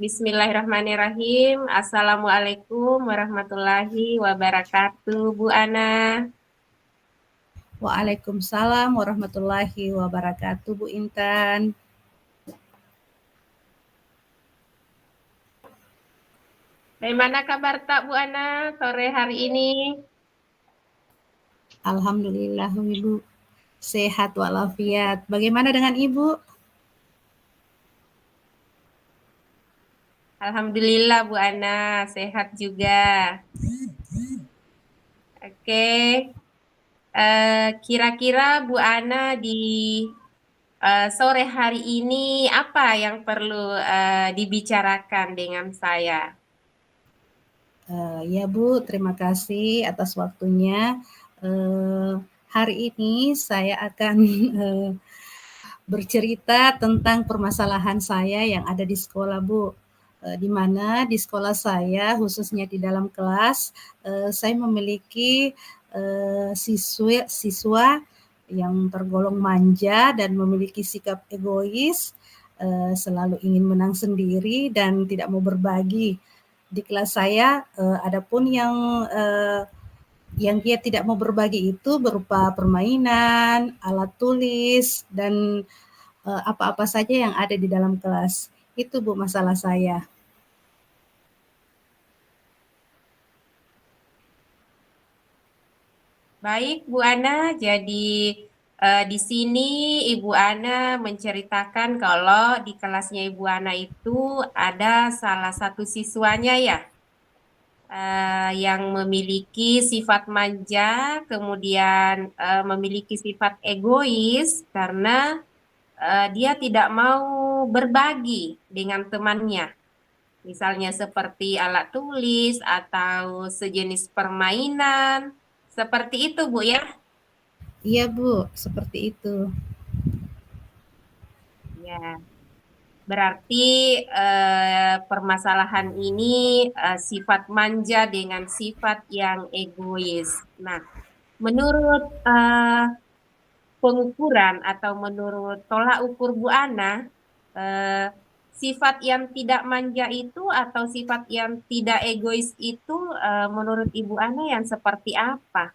Bismillahirrahmanirrahim. Assalamualaikum warahmatullahi wabarakatuh, Bu Ana. Waalaikumsalam warahmatullahi wabarakatuh, Bu Intan. Bagaimana kabar tak, Bu Ana, sore hari ini? Alhamdulillah, Ibu. Sehat walafiat. Bagaimana dengan Ibu? Alhamdulillah, Bu Ana, sehat juga. Oke, kira-kira Bu Ana di sore hari ini apa yang perlu dibicarakan dengan saya? Ya Bu, terima kasih atas waktunya. Hari ini saya akan bercerita tentang permasalahan saya yang ada di sekolah, Bu. Di mana di sekolah saya, khususnya di dalam kelas, saya memiliki siswa yang tergolong manja dan memiliki sikap egois, selalu ingin menang sendiri dan tidak mau berbagi. Di kelas saya, adapun yang dia tidak mau berbagi itu berupa permainan, alat tulis, dan apa-apa saja yang ada di dalam kelas. Itu Bu masalah saya. Baik, Bu Ana. Jadi di sini Ibu Ana menceritakan kalau di kelasnya Ibu Ana itu ada salah satu siswanya ya, yang memiliki sifat manja, kemudian memiliki sifat egois karena dia tidak mau berbagi dengan temannya. Misalnya seperti alat tulis atau sejenis permainan. Seperti itu, Bu ya. Iya Bu, seperti itu. Ya, berarti permasalahan ini sifat manja dengan sifat yang egois. Nah, menurut pengukuran atau menurut tolak ukur Bu Ana, eh, sifat yang tidak manja itu atau sifat yang tidak egois itu menurut Ibu Ana yang seperti apa?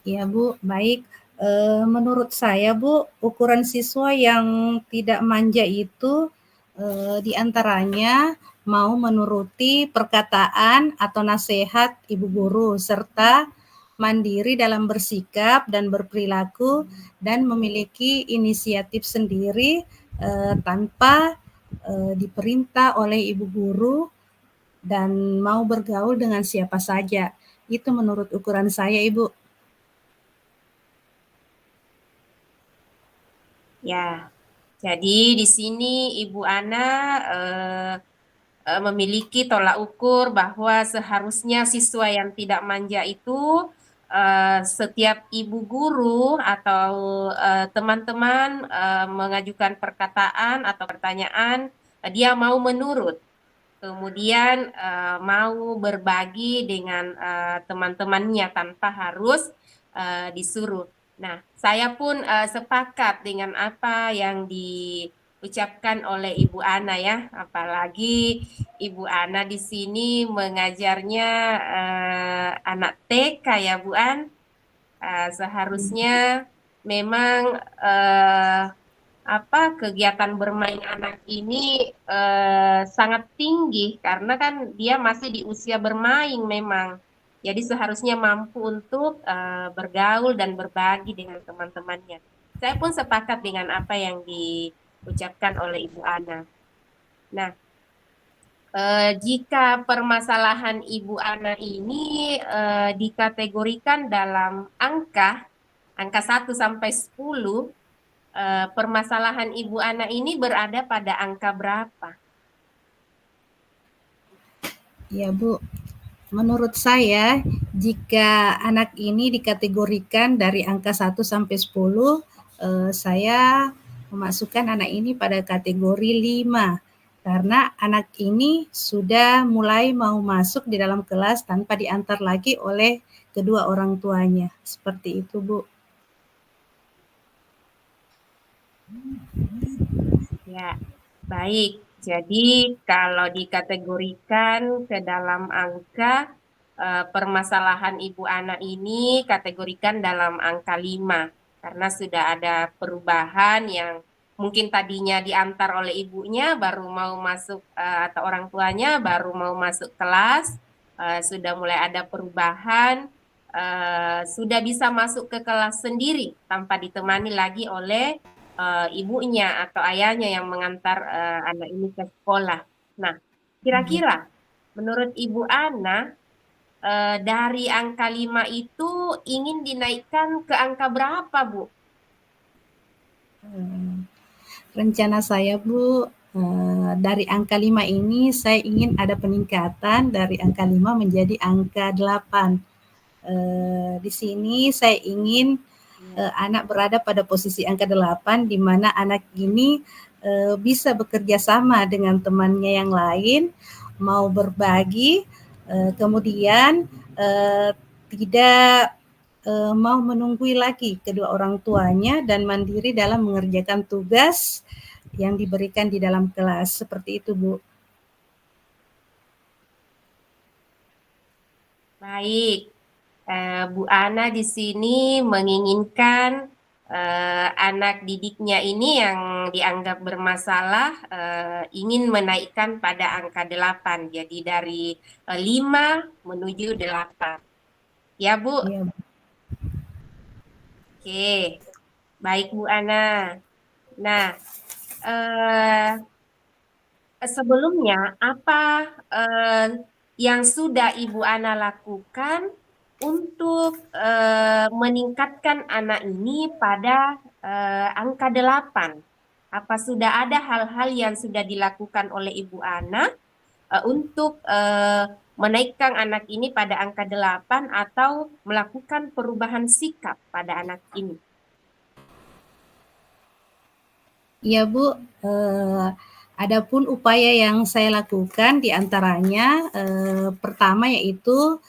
Iya Bu, baik. Menurut saya Bu, ukuran siswa yang tidak manja itu di antaranya mau menuruti perkataan atau nasihat ibu guru serta mandiri dalam bersikap dan berperilaku dan memiliki inisiatif sendiri tanpa diperintah oleh ibu guru dan mau bergaul dengan siapa saja. Itu menurut ukuran saya, Ibu. Ya, jadi di sini Ibu Ana eh, memiliki tolak ukur bahwa seharusnya siswa yang tidak manja itu setiap ibu guru atau teman-teman mengajukan perkataan atau pertanyaan, dia mau menurut. Kemudian mau berbagi dengan teman-temannya tanpa harus disuruh. Nah, saya pun sepakat dengan apa yang diucapkan oleh Ibu Ana ya, apalagi Ibu Ana di sini mengajarnya anak TK ya Bu An. Seharusnya memang eh, apa kegiatan bermain anak ini sangat tinggi karena kan dia masih di usia bermain memang. Jadi seharusnya mampu untuk bergaul dan berbagi dengan teman-temannya. Saya pun sepakat dengan apa yang diucapkan oleh Ibu Ana. Nah, jika permasalahan Ibu Ana ini dikategorikan dalam angka 1 sampai 10, permasalahan Ibu Ana ini berada pada angka berapa? Ya, Bu. Menurut saya, jika anak ini dikategorikan dari angka 1 sampai 10, saya memasukkan anak ini pada kategori 5. Karena anak ini sudah mulai mau masuk di dalam kelas tanpa diantar lagi oleh kedua orang tuanya. Seperti itu, Bu. Ya, baik. Jadi kalau dikategorikan ke dalam angka, permasalahan Ibu Ana ini kategorikan dalam angka 5 karena sudah ada perubahan yang mungkin tadinya diantar oleh ibunya baru mau masuk atau orang tuanya baru mau masuk kelas, sudah mulai ada perubahan, sudah bisa masuk ke kelas sendiri tanpa ditemani lagi oleh ibunya atau ayahnya yang mengantar anak ini ke sekolah. Nah, Iya. kira-kira menurut Ibu Ana, dari angka 5 itu ingin dinaikkan ke angka berapa, Bu? Rencana saya Bu, dari angka 5 ini saya ingin ada peningkatan dari angka 5 menjadi angka 8. Di sini saya ingin anak berada pada posisi angka 8 di mana anak ini bisa bekerja sama dengan temannya yang lain, mau berbagi, kemudian tidak mau menunggui lagi kedua orang tuanya dan mandiri dalam mengerjakan tugas yang diberikan di dalam kelas. Seperti itu, Bu. Baik, Bu Ana di sini menginginkan anak didiknya ini yang dianggap bermasalah ingin menaikkan pada angka 8. Jadi dari 5 menuju 8. Ya, Bu. Iya, Bu. Oke, baik Bu Ana. Nah, eh, sebelumnya apa eh, yang sudah Ibu Ana lakukan untuk meningkatkan anak ini pada angka 8? Apa sudah ada hal-hal yang sudah dilakukan oleh Ibu Ana untuk menaikkan anak ini pada angka 8 atau melakukan perubahan sikap pada anak ini? Iya, Bu. Adapun upaya yang saya lakukan di antaranya pertama yaitu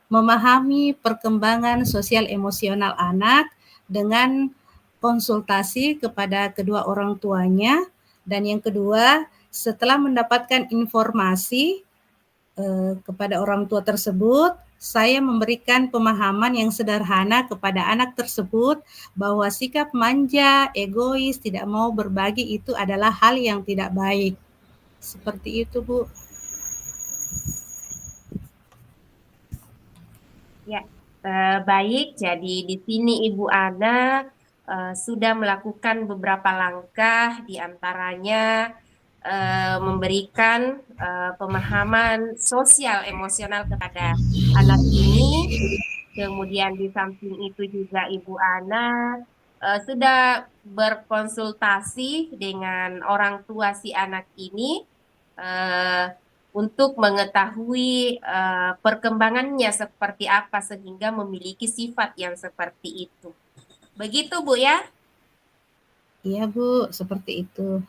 memahami perkembangan sosial emosional anak dengan konsultasi kepada kedua orang tuanya, dan yang kedua setelah mendapatkan informasi kepada orang tua tersebut, saya memberikan pemahaman yang sederhana kepada anak tersebut bahwa sikap manja, egois, tidak mau berbagi itu adalah hal yang tidak baik. Seperti itu, Bu. Ya, baik. Jadi di sini Ibu Ana sudah melakukan beberapa langkah, di antaranya memberikan pemahaman sosial emosional kepada anak ini. Kemudian di samping itu juga Ibu Ana sudah berkonsultasi dengan orang tua si anak ini eh, untuk mengetahui perkembangannya seperti apa sehingga memiliki sifat yang seperti itu. Begitu Bu ya? Iya, Bu, seperti itu.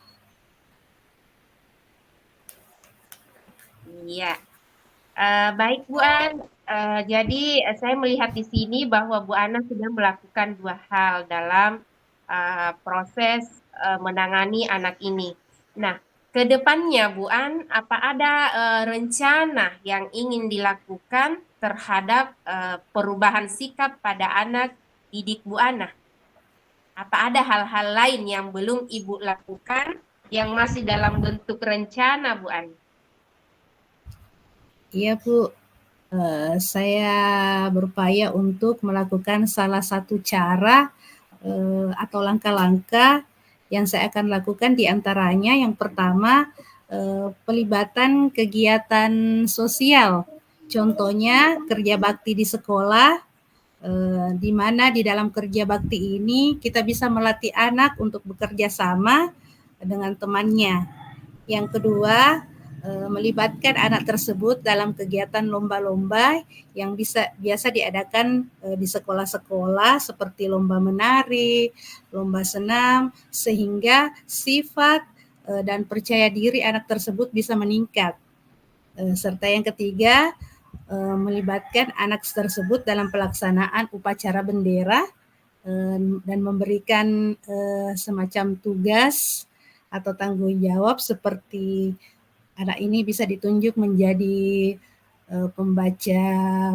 Iya. Baik Bu An. Jadi saya melihat di sini bahwa Bu Ana sudah melakukan dua hal dalam proses menangani anak ini. Nah, ke depannya Bu An, apa ada rencana yang ingin dilakukan terhadap perubahan sikap pada anak didik Bu Ana? Apa ada hal-hal lain yang belum Ibu lakukan yang masih dalam bentuk rencana Bu An? Iya, Bu. Saya berupaya untuk melakukan salah satu cara atau langkah-langkah yang saya akan lakukan di antaranya yang pertama pelibatan kegiatan sosial. Contohnya kerja bakti di sekolah, di mana di dalam kerja bakti ini kita bisa melatih anak untuk bekerja sama dengan temannya. Yang kedua, melibatkan anak tersebut dalam kegiatan lomba-lomba yang biasa diadakan di sekolah-sekolah seperti lomba menari, lomba senam, sehingga sifat dan percaya diri anak tersebut bisa meningkat. Serta yang ketiga, melibatkan anak tersebut dalam pelaksanaan upacara bendera dan memberikan semacam tugas atau tanggung jawab seperti anak ini bisa ditunjuk menjadi pembaca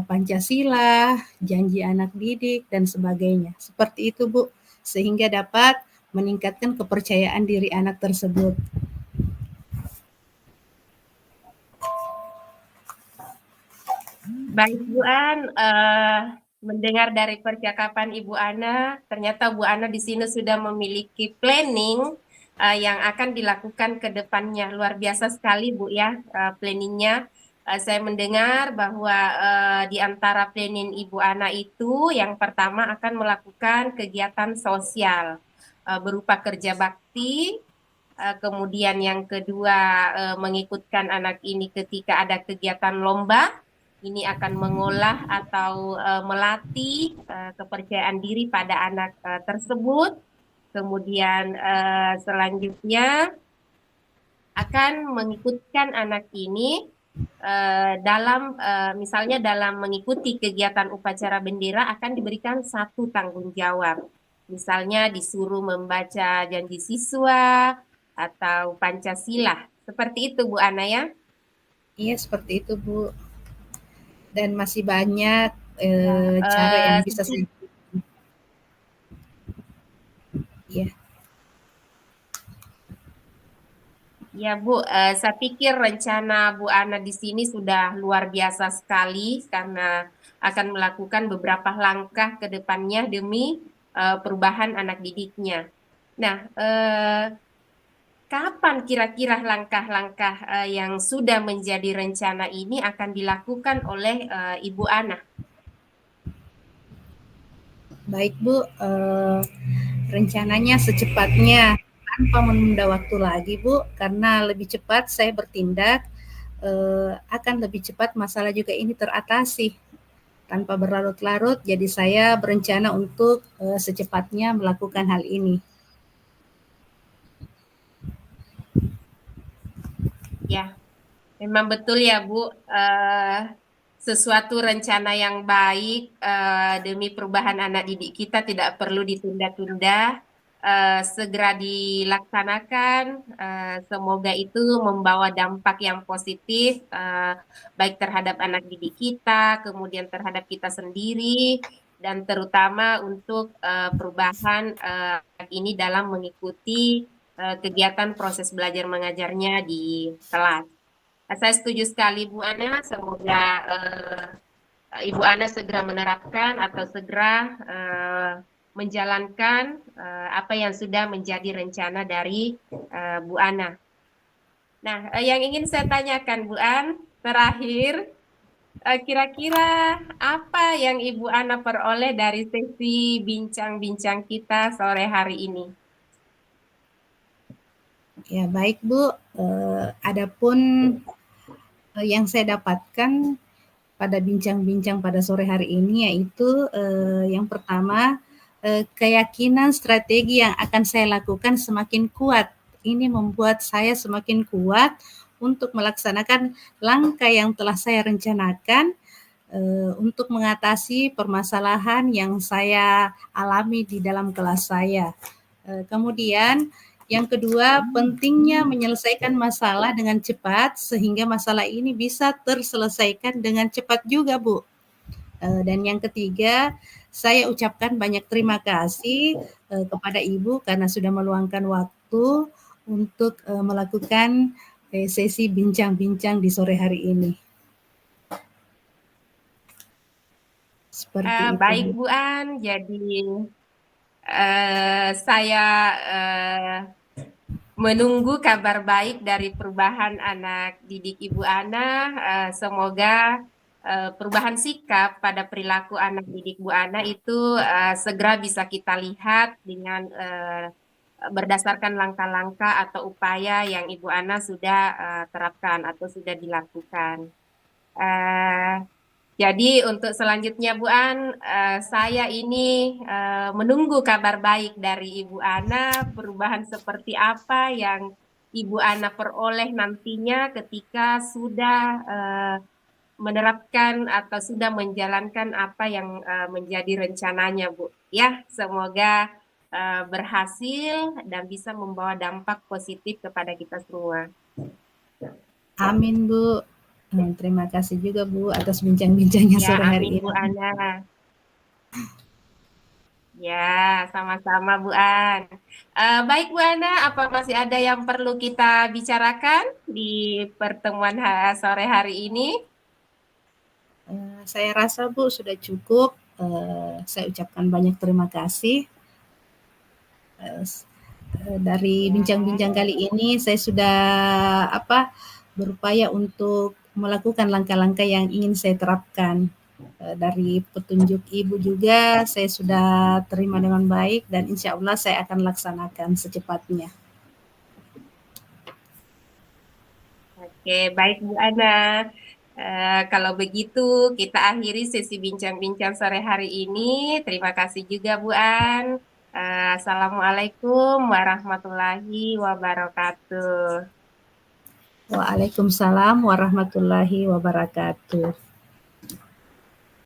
Pancasila, janji anak didik, dan sebagainya. Seperti itu, Bu, sehingga dapat meningkatkan kepercayaan diri anak tersebut. Baik Bu An, mendengar dari percakapan Ibu Ana, ternyata Bu Ana di sini sudah memiliki planning yang akan dilakukan ke depannya. Luar biasa sekali Bu ya, planningnya. Saya mendengar bahwa di antara planning Ibu Ana itu yang pertama akan melakukan kegiatan sosial berupa kerja bakti. Kemudian yang kedua mengikutkan anak ini ketika ada kegiatan lomba. Ini akan mengolah atau melatih kepercayaan diri pada anak tersebut. Kemudian selanjutnya akan mengikutkan anak ini dalam misalnya dalam mengikuti kegiatan upacara bendera akan diberikan satu tanggung jawab. Misalnya disuruh membaca janji siswa atau Pancasila. Seperti itu Bu Ana ya. Iya, seperti itu, Bu. Dan masih banyak Ya, cara yang bisa saya. Ya. Ya Bu, saya pikir rencana Bu Ana di sini sudah luar biasa sekali karena akan melakukan beberapa langkah ke depannya demi perubahan anak didiknya. Nah, kapan kira-kira langkah-langkah yang sudah menjadi rencana ini akan dilakukan oleh Ibu Ana? Baik, Bu, rencananya secepatnya tanpa menunda waktu lagi, Bu, karena lebih cepat saya bertindak, akan lebih cepat masalah juga ini teratasi tanpa berlarut-larut. Jadi saya berencana untuk secepatnya melakukan hal ini. Ya, memang betul ya Bu. Sesuatu rencana yang baik demi perubahan anak didik kita tidak perlu ditunda-tunda, segera dilaksanakan. Semoga itu membawa dampak yang positif, baik terhadap anak didik kita, kemudian terhadap kita sendiri, dan terutama untuk perubahan ini dalam mengikuti kegiatan proses belajar mengajarnya di kelas. Saya setuju sekali Bu Ana, semoga Ibu Ana segera menerapkan atau segera menjalankan apa yang sudah menjadi rencana dari Bu Ana. Nah, yang ingin saya tanyakan Bu An, terakhir, kira-kira apa yang Ibu Ana peroleh dari sesi bincang-bincang kita sore hari ini? Ya, baik, Bu. Adapun yang saya dapatkan pada bincang-bincang pada sore hari ini yaitu yang pertama, keyakinan strategi yang akan saya lakukan semakin kuat. Ini membuat saya semakin kuat untuk melaksanakan langkah yang telah saya rencanakan untuk mengatasi permasalahan yang saya alami di dalam kelas saya. Kemudian yang kedua, pentingnya menyelesaikan masalah dengan cepat sehingga masalah ini bisa terselesaikan dengan cepat juga, Bu. Dan yang ketiga, saya ucapkan banyak terima kasih kepada Ibu karena sudah meluangkan waktu untuk melakukan sesi bincang-bincang di sore hari ini. Seperti itu, Baik Bu. Bu An, jadi saya menunggu kabar baik dari perubahan anak didik Ibu Ana. Semoga perubahan sikap pada perilaku anak didik Bu Ana itu segera bisa kita lihat dengan berdasarkan langkah-langkah atau upaya yang Ibu Ana sudah terapkan atau sudah dilakukan. Eh, jadi untuk selanjutnya Bu An, saya ini menunggu kabar baik dari Ibu Ana, perubahan seperti apa yang Ibu Ana peroleh nantinya ketika sudah menerapkan atau sudah menjalankan apa yang menjadi rencananya Bu. Ya, semoga berhasil dan bisa membawa dampak positif kepada kita semua. Amin, Bu. Terima kasih juga, Bu, atas bincang-bincangnya Ya, sore hari amin Bu ini. Ana. Ya, sama-sama Bu An. Baik Bu Ana, apa masih ada yang perlu kita bicarakan di pertemuan sore hari ini? Saya rasa, Bu, sudah cukup. Saya ucapkan banyak terima kasih. Dari Ya. bincang-bincang kali ini saya sudah berupaya untuk melakukan langkah-langkah yang ingin saya terapkan. Dari petunjuk Ibu juga saya sudah terima dengan baik dan insya Allah saya akan laksanakan secepatnya. Oke, baik Bu Ana. Kalau begitu, kita akhiri sesi bincang-bincang sore hari ini. Terima kasih juga Bu An. Assalamualaikum warahmatullahi wabarakatuh. Waalaikumsalam warahmatullahi wabarakatuh.